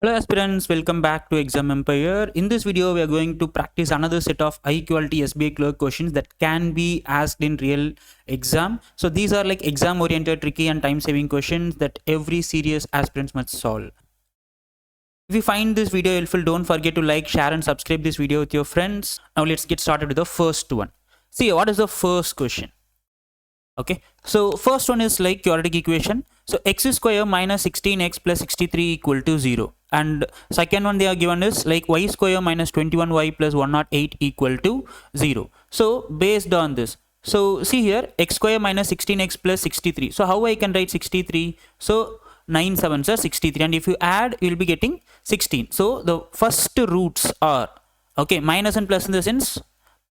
Hello aspirants, welcome back to Exam Empire. In this video, we are going to practice another set of high quality SBI Clerk questions that can be asked in real exam. So these are like exam oriented, tricky and time saving questions that every serious aspirants must solve. If you find this video helpful, don't forget to like, share and subscribe this video with your friends. Now let's get started with the first one. See, what is the first question? Okay, so first one is like quadratic equation. So x square minus 16x plus 63 equal to 0. And second one they are given is like y square minus 21y plus 108 equal to 0. So based on this, so see here x square minus 16x plus 63. So how I can write 63? So 9 sevens are 63, and if you add you will be getting 16. So the first roots are okay, minus and plus in the sense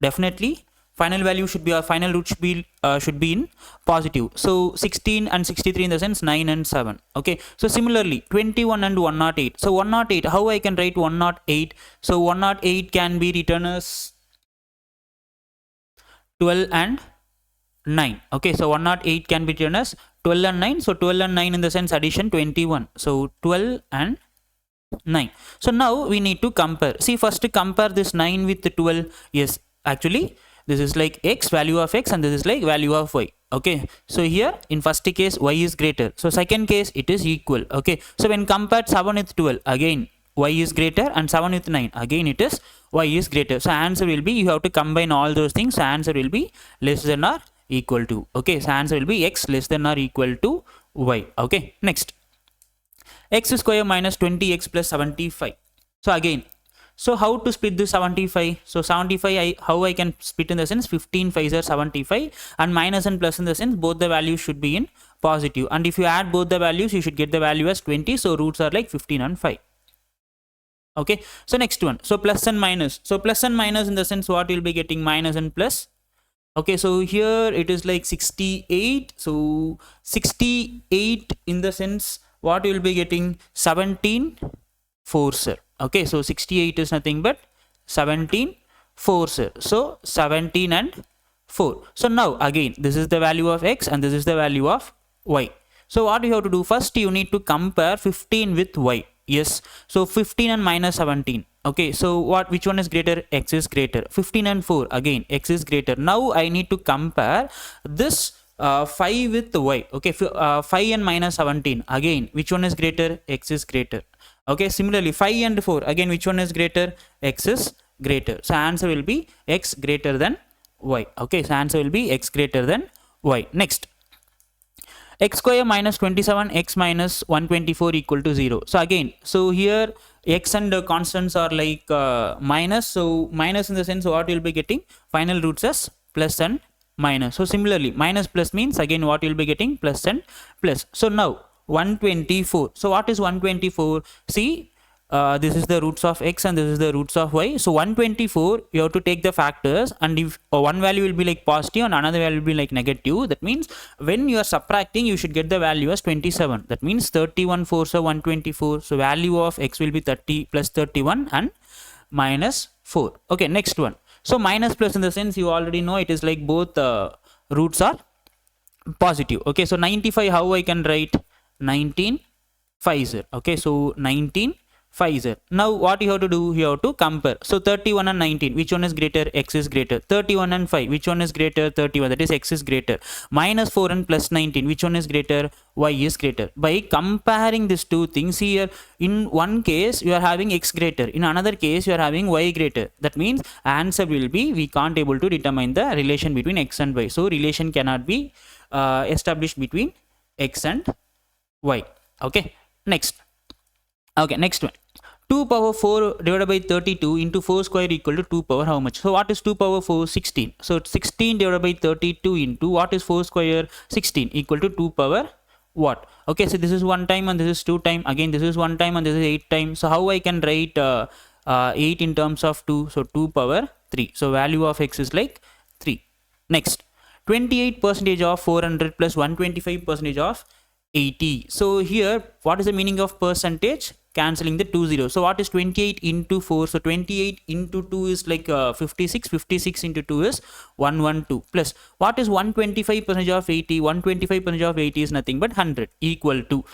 definitely final value should be, our final root should be in positive. So 16 and 63 in the sense 9 and 7. Okay, so similarly 21 and 108. So 108, how I can write 108? So 108 can be written as 12 and 9. Okay, so 108 can be written as 12 and 9. So 12 and 9 in the sense addition 21. So 12 and 9. So now we need to compare. See, first compare this 9 with 12. Yes, actually this is like x, value of x, and this is like value of y. Okay, so here in first case y is greater, so second case it is equal. Okay, so when compared 7 with 12, again y is greater, and 7 with 9, again it is y is greater. So answer will be, you have to combine all those things. So answer will be less than or equal to. Okay, so answer will be x less than or equal to y. Okay, next, x square minus 20x plus 75. So again, so how to split this 75? So 75, how I can split in the sense 15 5s are 75, and minus and plus in the sense both the values should be in positive, and if you add both the values you should get the value as 20. So roots are like 15 and 5. Okay, so next one, so plus and minus. So plus and minus in the sense what you'll be getting, minus and plus. Okay, so here it is like 68. So 68 in the sense what you will be getting, 17 4 sir. Okay, so 68 is nothing but 17 4 sir. So 17 and 4. So now again this is the value of x and this is the value of y. So what you have to do, first you need to compare 15 with y. Yes, so 15 and minus 17. Okay, so which one is greater? X is greater. 15 and 4, again x is greater. Now I need to compare this 5 with y. Okay, 5 and minus 17, again which one is greater? X is greater. Okay, similarly 5 and 4, again which one is greater? X is greater. So answer will be x greater than y. Okay, so answer will be x greater than y. Next, x square minus 27 x minus 124 equal to 0. So again, so here x and the constants are like minus. So minus in the sense what you will be getting, final roots as plus and minus. So similarly minus plus means again what you will be getting, plus and plus. So now 124. So what is 124? See, this is the roots of x and this is the roots of y. So 124, you have to take the factors, and if one value will be like positive and another value will be like negative, that means when you are subtracting you should get the value as 27. That means 31 4 so 124. So value of x will be 30 plus 31 and minus 4. Okay, next one. So minus plus in the sense you already know it is like both roots are positive. Okay, so 95, how I can write? 19 5. Okay, so 19 5. Now what you have to do, you have to compare. So 31 and 19, which one is greater? X is greater. 31 and 5, which one is greater? 31, that is x is greater. Minus 4 and plus 19, which one is greater? Y is greater. By comparing these two things, here in one case you are having x greater, in another case you are having y greater. That means answer will be, we can't able to determine the relation between x and y. So relation cannot be established between x and y. Okay, next. Okay, next one. 2 power 4 divided by 32 into 4 square equal to 2 power how much? So what is 2 power 4? 16. So 16 divided by 32 into what is 4 square? 16 equal to 2 power what? Okay, so this is 1 time and this is 2 time. Again this is 1 time and this is 8 time. So how I can write 8 in terms of 2? So 2 power 3. So value of x is like 3. Next, 28% of 400 plus 125% of 80. So here what is the meaning of percentage? Cancelling the 2 zeros. So what is 28 into 4? So 28 into 2 is like 56. 56 into 2 is 112. Plus what is 125% of 80? 125% of 80 is nothing but 100, equal to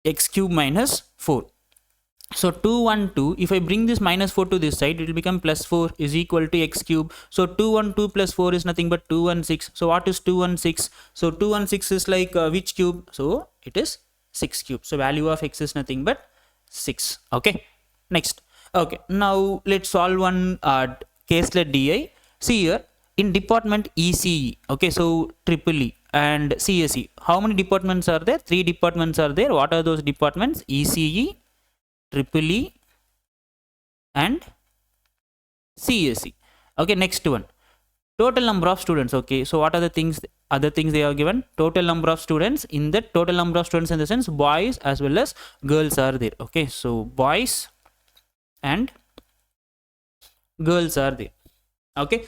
x cube minus 4. So 212, if I bring this minus 4 to this side, it will become plus 4 is equal to x cube. So 212 plus 4 is nothing but 216. So what is 216? So 216 is like which cube? So it is 6 cube. So value of x is nothing but 6. Okay. Next. Okay. Now let's solve one caselet DI. See here in department ECE. Okay. So triple E and CSE. How many departments are there? 3 departments are there. What are those departments? ECE, triple E and CSE. Okay, next one. Total number of students. Okay, so what are the things, other things they are given? Total number of students. In that total number of students in the sense boys as well as girls are there. Okay, so boys and girls are there. Okay,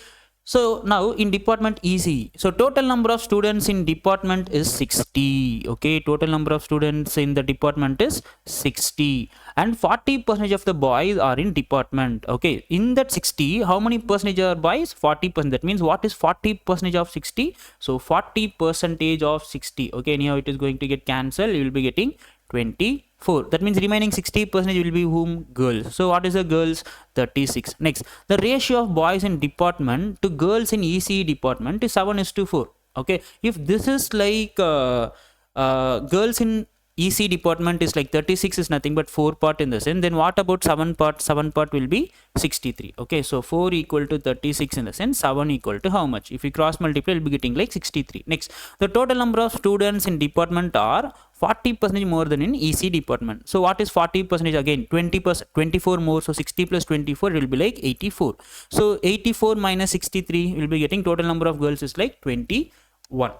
so now in department ECE, so total number of students in department is 60. Okay, total number of students in the department is 60 and 40% of the boys are in department. Okay, in that 60, how many percentage are boys? 40%. That means what is 40% of 60? So 40% of 60. Okay, anyhow it is going to get cancelled. You will be getting 24. That means remaining 60% will be whom? Girls. So what is the girls? 36. Next, the ratio of boys in department to girls in ECE department is 7:4. Okay, if this is like girls in EC department is like 36 is nothing but 4 part in the sense, then what about 7 part? 7 part will be 63. Okay, so 4 equal to 36 in the sense, 7 equal to how much? If you cross multiply, you'll be getting like 63. Next, the total number of students in department are 40% more than in EC department. So what is 40%? Again 20%, 24 more, so 60 plus 24 will be like 84. So 84 minus 63 will be getting total number of girls is like 21.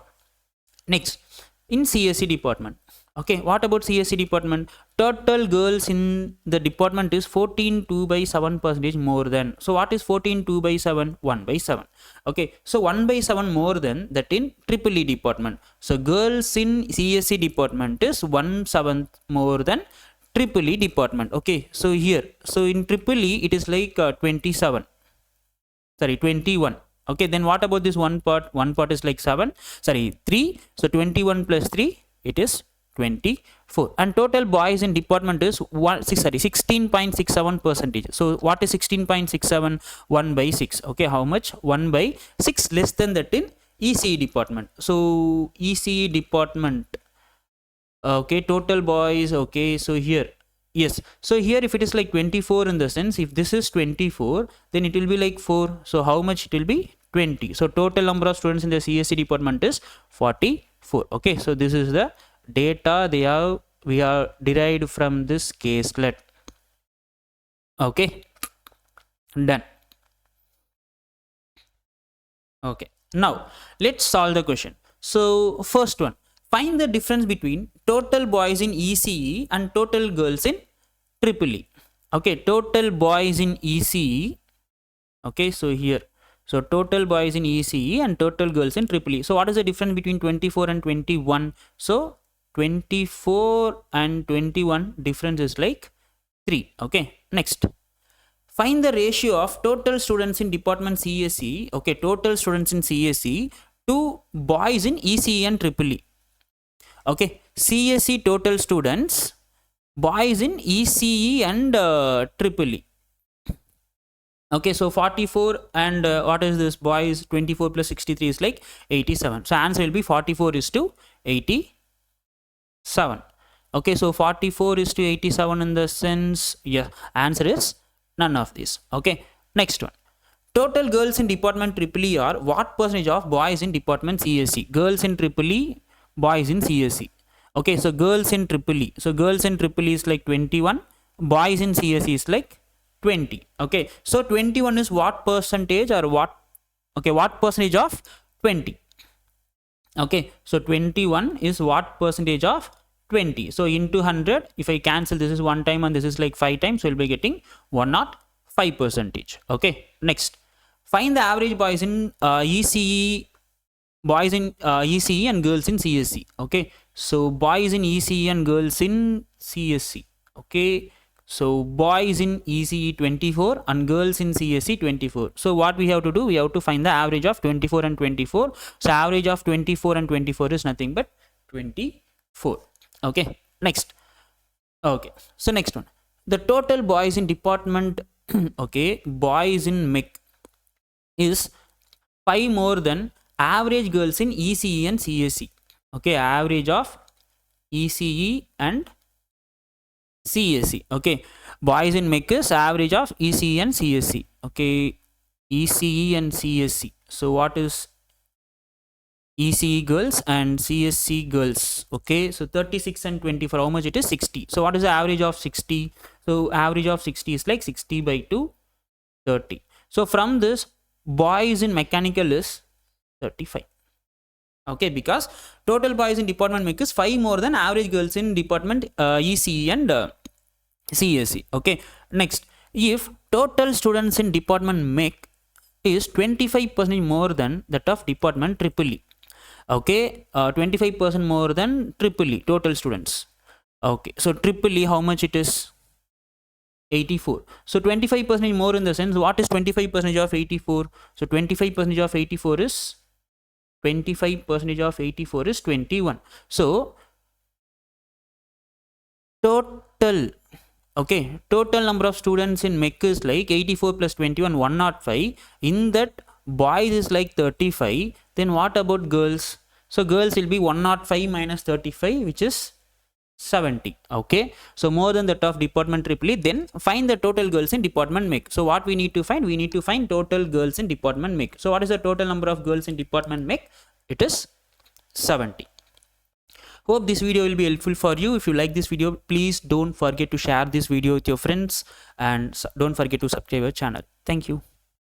Next, in CSE department. Okay, what about CSE department? Total girls in the department is 14.2/7% more than. So what is 14.2/7? 1/7. Okay, so 1/7 more than that in triple E department. So girls in CSE department is 1/7 more than triple E department. Okay, so here, so in triple E it is like 21. Okay, then what about this one part? One part is like 3. So 21 plus 3, it is 24. And total boys in department is 16.67%. So what is 16.67? 1/6. Okay, how much? 1/6 less than that in ECE department. So ECE department. Okay, total boys. Okay, so here. Yes, so here if it is like 24 in the sense, if this is 24, then it will be like 4. So how much it will be? 20. So total number of students in the CSE department is 44. Okay, so this is the data we are derived from this caselet. Okay, done. Okay, now let's solve the question. So first one, find the difference between total boys in ECE and total girls in triple E. Okay, total boys in ECE. Okay, so here, so total boys in ECE and total girls in triple E. So what is the difference between 24 and 21? So 24 and 21 difference is like 3. Okay, next, find the ratio of total students in department CSE. Okay, total students in CSE to boys in ECE and triple E. Okay, CSE total students, boys in ECE and triple E. Okay, so 44 and what is this? Boys 24 plus 63 is like 87. So answer will be 44:87. Okay, so 44:87 in the sense, yeah, answer is none of these. Okay, next one. Total girls in department triple E are what percentage of boys in department CSE? Girls in triple E, boys in CSE. Okay, so girls in triple E. So girls in triple E is like 21. Boys in CSE is like 20. Okay, so 21 is what percentage or what? Okay, what percentage of 20? Okay, so 21 is what percentage of 20? So into 100, if I cancel, this is 1 time and this is like 5 times, so we'll be getting 105%. Okay, next, find the average boys in ECE, boys in ECE and girls in CSE. Okay, so boys in ECE and girls in CSE. Okay, so boys in ECE 24 and girls in CSE 24. So what we have to do? We have to find the average of 24 and 24. So average of 24 and 24 is nothing but 24. Okay, next. Okay, so next one. the total boys in department okay, boys in MEC is 5 more than average girls in ECE and CSE. Okay, average of ECE and CSE. Okay, boys in MEC is average of ECE and CSE. Okay, ECE and CSE. So what is ECE girls and CSC girls? Okay, so 36 and 24, how much it is? 60. So what is the average of 60? So average of 60 is like 60 by 2, 30. So from this, boys in mechanical is 35. Okay, because total boys in department MEC is 5 more than average girls in department ECE and CSE. Okay, next, if total students in department MEC is 25% more than that of department EEE. Okay, 25% more than EEE total students. Okay, so EEE, how much it is? 84. So 25% more in the sense, what is 25% of 84? So 25% of 84 is 25% of 84 is 21. So total, okay, total number of students in MEC is like 84 plus 21, 105. In that, boys is like 35. Then what about girls? So girls will be 105 minus 35, which is 70. Okay, so more than that of department EEE. Then find the total girls in department MEC. So what we need to find? We need to find total girls in department MEC. So what is the total number of girls in department MEC? It is 70. Hope this video will be helpful for you. If you like this video, please don't forget to share this video with your friends and don't forget to subscribe our channel. Thank you.